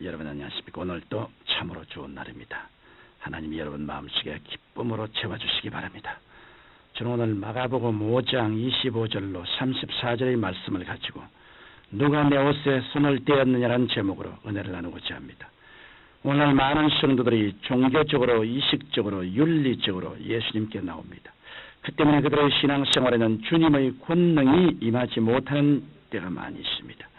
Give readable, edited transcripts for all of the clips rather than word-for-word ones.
여러분 안녕하십니까? 오늘도 참으로 좋은 날입니다. 하나님이 여러분 마음속에 기쁨으로 채워주시기 바랍니다. 저는 오늘 마가복음 5장 25절로 34절의 말씀을 가지고 누가 내 옷에 손을 떼었느냐라는 제목으로 은혜를 나누고자 합니다. 오늘 많은 성도들이 종교적으로, 이식적으로, 윤리적으로 예수님께 나옵니다. 그 때문에 그들의 신앙생활에는 주님의 권능이 임하지 못하는 때가 많이 있습니다.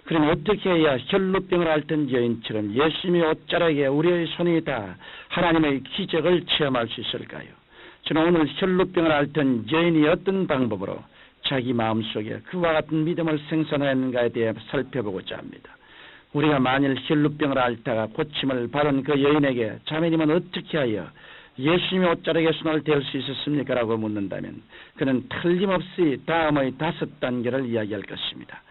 그럼 어떻게 해야 혈루병을 앓던 여인처럼 예수님의 옷자락에 우리의 손이 다 하나님의 기적을 체험할 수 있을까요? 저는 오늘 혈루병을 앓던 여인이 어떤 방법으로 자기 마음속에 그와 같은 믿음을 생산했는가에 대해 살펴보고자 합니다. 우리가 만일 혈루병을 앓다가 고침을 받은 그 여인에게 자매님은 어떻게 하여 예수님의 옷자락에 손을 댈 수 있었습니까? 라고 묻는다면 그는 틀림없이 다음의 5단계를 이야기할 것입니다.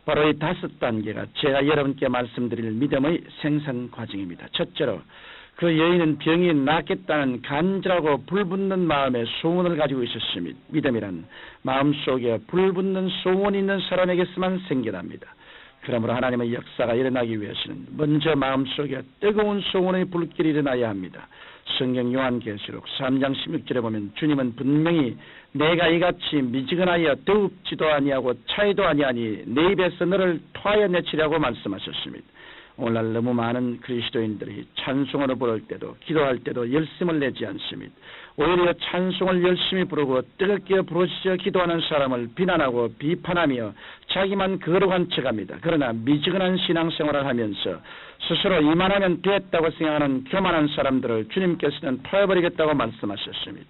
바로 이 5단계가 제가 여러분께 말씀드릴 믿음의 생산 과정입니다. 첫째로 그 여인은 병이 낫겠다는 간절하고 불붙는 마음의 소원을 가지고 있었습니다. 믿음이란 마음속에 불붙는 소원이 있는 사람에게서만 생겨납니다. 그러므로 하나님의 역사가 일어나기 위해서는 먼저 마음속에 뜨거운 소원의 불길이 일어나야 합니다. 성경 요한계시록 3장 16절에 보면 주님은 분명히 내가 이같이 미지근하여 더웁지도 아니하고 차이도 아니하니 내 입에서 너를 토하여 내치려고 말씀하셨습니다. 오늘날 너무 많은 그리스도인들이 찬송을 부를 때도 기도할 때도 열심을 내지 않습니다. 오히려 찬송을 열심히 부르고 뜨겁게 부르짖어 기도하는 사람을 비난하고 비판하며 자기만 거룩한 척합니다. 그러나 미지근한 신앙생활을 하면서 스스로 이만하면 됐다고 생각하는 교만한 사람들을 주님께서는 토해버리겠다고 말씀하셨습니다.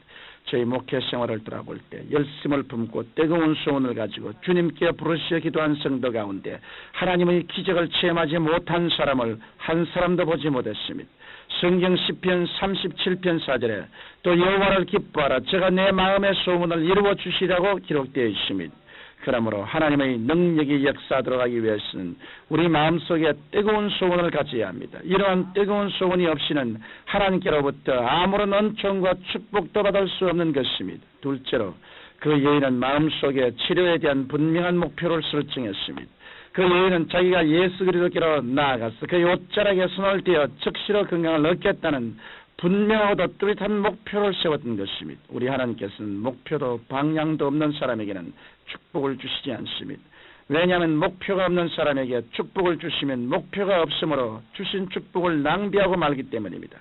저희 목회 생활을 돌아볼 때 열심을 품고 뜨거운 소원을 가지고 주님께 부르짖어 기도한 성도 가운데 하나님의 기적을 체험하지 못한 사람을 한 사람도 보지 못했습니다. 성경 시편 37편 4절에 또 여호와를 기뻐하라 저가 내 마음의 소원을 이루어 주시라고 기록되어 있습니다. 그러므로 하나님의 능력이 역사하도록 하기 위해서는 우리 마음속에 뜨거운 소원을 가져야 합니다. 이러한 뜨거운 소원이 없이는 하나님께로부터 아무런 은총과 축복도 받을 수 없는 것입니다. 둘째로 그 여인은 마음속에 치료에 대한 분명한 목표를 설정했습니다. 그 여인은 자기가 예수 그리스도께로 나아가서 그 옷자락에 손을 대어 즉시로 건강을 얻겠다는 분명하고도 뚜렷한 목표를 세웠던 것입니다. 우리 하나님께서는 목표도 방향도 없는 사람에게는 축복을 주시지 않습니다. 왜냐하면 목표가 없는 사람에게 축복을 주시면 목표가 없으므로 주신 축복을 낭비하고 말기 때문입니다.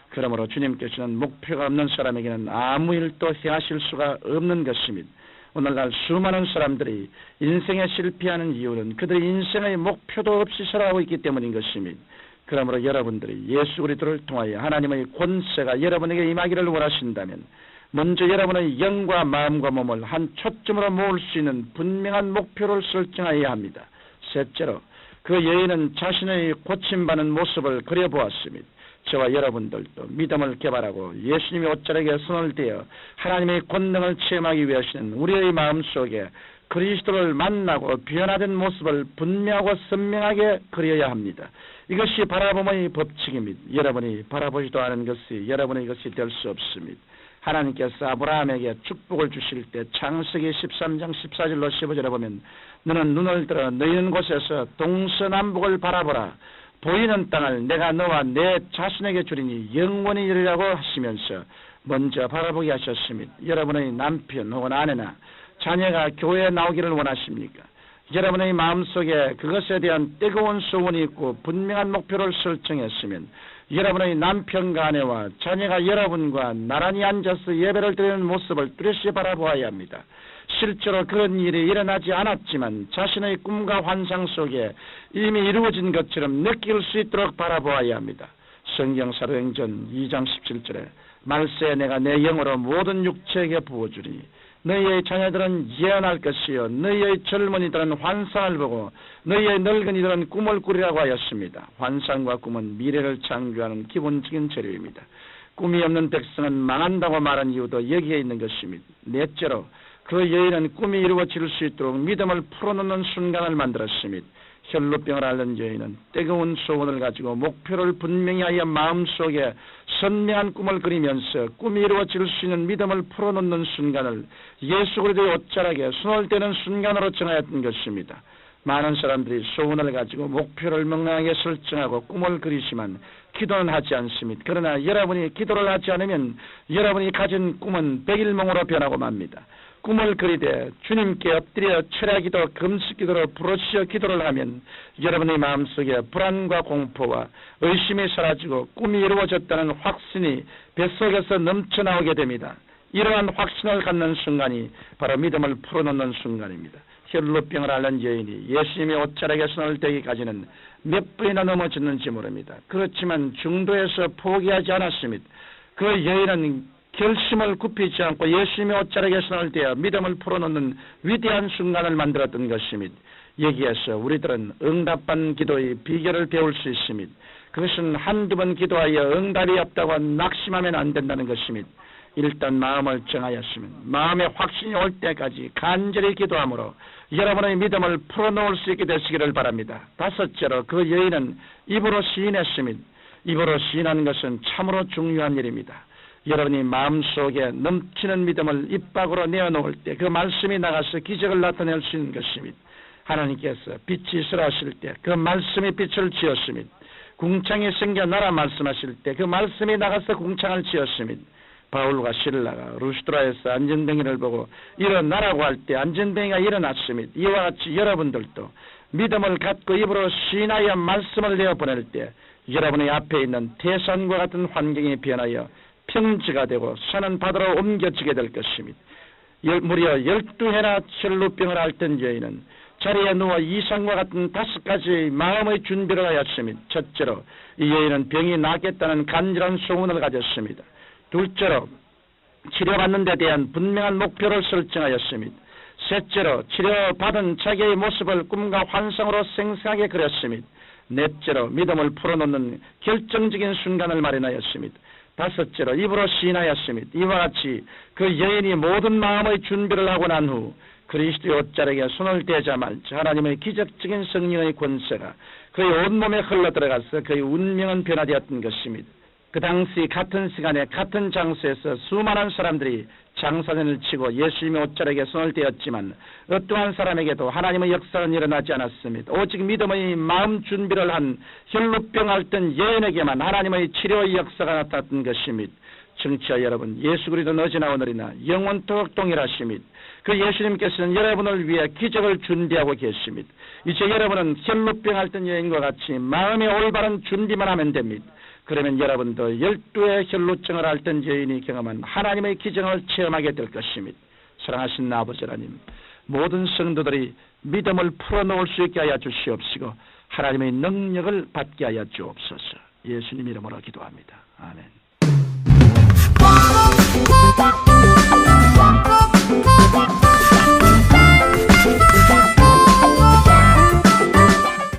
그러므로 주님께서는 목표가 없는 사람에게는 아무 일도 행하실 수가 없는 것입니다. 오늘날 수많은 사람들이 인생에 실패하는 이유는 그들의 인생의 목표도 없이 살아가고 있기 때문인 것입니다. 그러므로 여러분들이 예수 그리스도를 통하여 하나님의 권세가 여러분에게 임하기를 원하신다면 먼저 여러분의 영과 마음과 몸을 한 초점으로 모을 수 있는 분명한 목표를 설정해야 합니다. 셋째로 그 여인은 자신의 고침받는 모습을 그려보았습니다. 저와 여러분들도 믿음을 개발하고 예수님의 옷자락에 손을 대어 하나님의 권능을 체험하기 위해서는 우리의 마음속에 그리스도를 만나고 변화된 모습을 분명하고 선명하게 그려야 합니다. 이것이 바라봄의 법칙입니다. 여러분이 바라보지도 않은 것이 여러분의 것이 될 수 없습니다. 하나님께서 아브라함에게 축복을 주실 때 창세기 13장 14절로 15절에 보면 너는 눈을 들어 너희는 곳에서 동서남북을 바라보라. 보이는 땅을 내가 너와 내 자손에게 주리니 영원히 이르라고 하시면서 먼저 바라보게 하셨습니다. 여러분의 남편 혹은 아내나 자녀가 교회에 나오기를 원하십니까? 여러분의 마음속에 그것에 대한 뜨거운 소원이 있고 분명한 목표를 설정했으면 여러분의 남편과 아내와 자녀가 여러분과 나란히 앉아서 예배를 드리는 모습을 뚜렷이 바라보아야 합니다. 실제로 그런 일이 일어나지 않았지만 자신의 꿈과 환상 속에 이미 이루어진 것처럼 느낄 수 있도록 바라보아야 합니다. 성경 사도행전 2장 17절에 말세 내가 내 영으로 모든 육체에게 부어주리니 너희의 자녀들은 예언할 것이요 너희의 젊은이들은 환상을 보고 너희의 늙은이들은 꿈을 꾸리라고 하였습니다. 환상과 꿈은 미래를 창조하는 기본적인 재료입니다. 꿈이 없는 백성은 망한다고 말한 이유도 여기에 있는 것입니다. 넷째로 그 여인은 꿈이 이루어질 수 있도록 믿음을 풀어놓는 순간을 만들었습니다. 혈루병을 앓는 여인은 뜨거운 소원을 가지고 목표를 분명히 하여 마음속에 선명한 꿈을 그리면서 꿈이 이루어질 수 있는 믿음을 풀어놓는 순간을 예수 그리스도의 옷자락에 손을 대는 순간으로 정하였던 것입니다. 많은 사람들이 소원을 가지고 목표를 명랑하게 설정하고 꿈을 그리지만 기도는 하지 않습니다. 그러나 여러분이 기도를 하지 않으면 여러분이 가진 꿈은 백일몽으로 변하고 맙니다. 꿈을 그리되 주님께 엎드려 철야기도 금식기도로 부르짖어 기도를 하면 여러분의 마음속에 불안과 공포와 의심이 사라지고 꿈이 이루어졌다는 확신이 뱃속에서 넘쳐나오게 됩니다. 이러한 확신을 갖는 순간이 바로 믿음을 풀어놓는 순간입니다. 혈루병을 앓는 여인이 예수님의 옷자락에 손을 대기까지는 몇 번이나 넘어졌는지 모릅니다. 그렇지만 중도에서 포기하지 않았습니다. 그 여인은 결심을 굽히지 않고 예수님의 옷자락에 손을 대어 믿음을 풀어놓는 위대한 순간을 만들었던 것입니다. 여기에서 우리들은 응답받는 기도의 비결을 배울 수 있습니다. 그것은 한두 번 기도하여 응답이 없다고 낙심하면 안 된다는 것입니다. 일단 마음을 정하였으면 마음의 확신이 올 때까지 간절히 기도함으로 여러분의 믿음을 풀어놓을 수 있게 되시기를 바랍니다. 다섯째로 그 여인은 입으로 시인했습니다. 입으로 시인하는 것은 참으로 중요한 일입니다. 여러분이 마음속에 넘치는 믿음을 입 밖으로 내어놓을 때 그 말씀이 나가서 기적을 나타낼 수 있는 것입니다. 하나님께서 빛이 있으라 하실 때 그 말씀이 빛을 지었습니다. 궁창이 생겨나라 말씀하실 때 그 말씀이 나가서 궁창을 지었습니다. 바울과 실라가 루스드라에서 안전뱅이를 보고 일어나라고 할 때 안전뱅이가 일어났습니다. 이와 같이 여러분들도 믿음을 갖고 입으로 시인하여 말씀을 내어보낼 때 여러분의 앞에 있는 태산과 같은 환경이 변하여 평지가 되고 사는 바다로 옮겨지게 될 것입니다. 무려 12해나 혈루병을 앓던 여인은 자리에 누워 이상과 같은 5가지 마음의 준비를 하였습니다. 첫째로 이 여인은 병이 낫겠다는 간절한 소원을 가졌습니다. 둘째로 치료받는 데 대한 분명한 목표를 설정하였습니다. 셋째로 치료받은 자기의 모습을 꿈과 환상으로 생생하게 그렸습니다. 넷째로 믿음을 풀어놓는 결정적인 순간을 마련하였습니다. 다섯째로 입으로 시인하였습니다. 이와 같이 그 여인이 모든 마음의 준비를 하고 난 후 그리스도의 옷자락에 손을 대자마자 하나님의 기적적인 성령의 권세가 그의 온몸에 흘러들어가서 그의 운명은 변화되었던 것입니다. 그 당시 같은 시간에 같은 장소에서 수많은 사람들이 장사진을 치고 예수님의 옷자락에 손을 대었지만 어떠한 사람에게도 하나님의 역사는 일어나지 않았습니다. 오직 믿음의 마음 준비를 한 혈루병 앓던 여인에게만 하나님의 치료의 역사가 나타났던 것입니다. 청취자 여러분, 예수 그리스도는 어제나 오늘이나 영원토록 동일하십니다. 그 예수님께서는 여러분을 위해 기적을 준비하고 계십니다. 이제 여러분은 혈루병 앓던 여인과 같이 마음의 올바른 준비만 하면 됩니다. 그러면 여러분도 12의 혈루증을 앓던 여인이 경험한 하나님의 기적을 체험하게 될 것입니다. 사랑하신 아버지 하나님, 모든 성도들이 믿음을 풀어놓을 수 있게 하여 주시옵시고 하나님의 능력을 받게 하여 주옵소서. 예수님 이름으로 기도합니다. 아멘.